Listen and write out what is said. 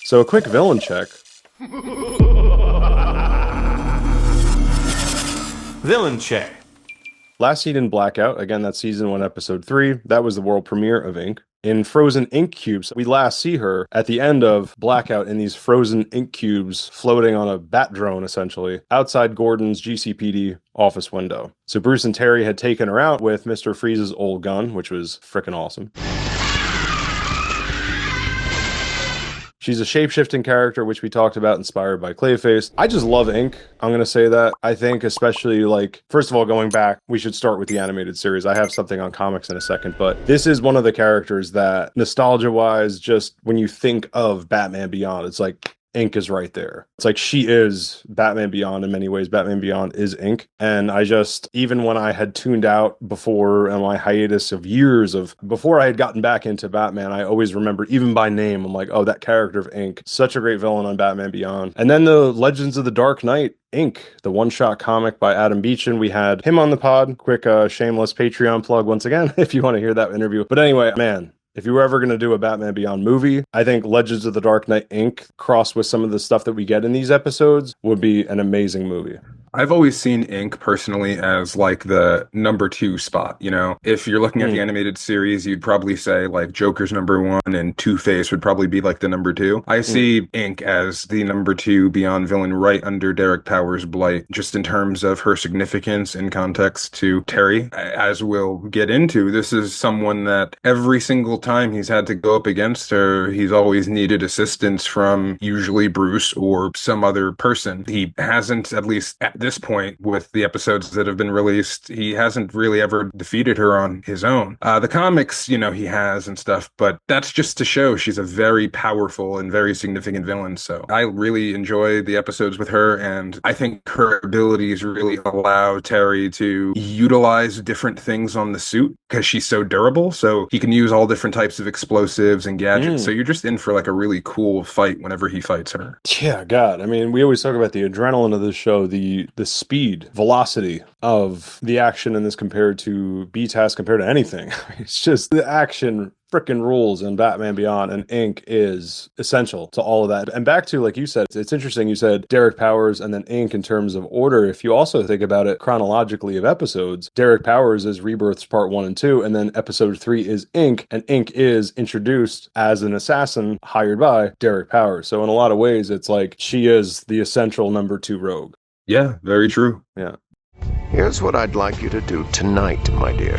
So a quick villain check. Villain check. Last seen in Blackout, again, that's season 1, episode 3. That was the world premiere of Inque. In frozen ink cubes, we last see her at the end of Blackout in these frozen ink cubes floating on a bat drone, essentially, outside Gordon's GCPD office window. So Bruce and Terry had taken her out with Mr. Freeze's old gun, which was frickin' awesome. She's a shape-shifting character, which we talked about, inspired by Clayface. I just love Inque. I'm going to say that. I think especially, like, first of all, going back, we should start with the animated series. I have something on comics in a second, but this is one of the characters that, nostalgia-wise, just when you think of Batman Beyond, it's like, Inque is right there. It's like she is Batman Beyond in many ways. Batman Beyond is Inque. And I just, even when I had tuned out before my hiatus of years of, before I had gotten back into Batman, I always remember, even by name, I'm like, oh, that character of Inque. Such a great villain on Batman Beyond. And then the Legends of the Dark Knight, Inque, the one-shot comic by Adam Beechin. We had him on the pod. Quick shameless Patreon plug once again, if you want to hear that interview. But anyway, man, if you were ever going to do a Batman Beyond movie, I think Legends of the Dark Knight Inc. crossed with some of the stuff that we get in these episodes would be an amazing movie. I've always seen Inque personally as like the number 2 spot, you know? If you're looking at the animated series, you'd probably say like Joker's number 1 and Two-Face would probably be like the number 2. I see Inque as the number 2 Beyond villain right under Derek Powers' Blight, just in terms of her significance in context to Terry. As we'll get into, this is someone that every single time he's had to go up against her, he's always needed assistance from usually Bruce or some other person. He hasn't, at least at this point with the episodes that have been released, he hasn't really ever defeated her on his own. The comics, you know, he has and stuff, but that's just to show she's a very powerful and very significant villain. So I really enjoy the episodes with her, and I think her abilities really allow Terry to utilize different things on the suit because she's so durable. So he can use all different types of explosives and gadgets. So you're just in for like a really cool fight whenever he fights her. Yeah, God. I mean, we always talk about the adrenaline of this show, the speed, velocity of the action in this compared to B-Task, compared to anything. It's just the action freaking rules in Batman Beyond, and Inque is essential to all of that. And back to, like you said, it's interesting, you said Derek Powers and then Inque in terms of order. If you also think about it chronologically of episodes, Derek Powers is Rebirths Part 1 and 2, and then episode 3 is Inque, and Inque is introduced as an assassin hired by Derek Powers. So in a lot of ways, it's like she is the essential number 2 rogue. Yeah, very true. Yeah. Here's what I'd like you to do tonight, my dear.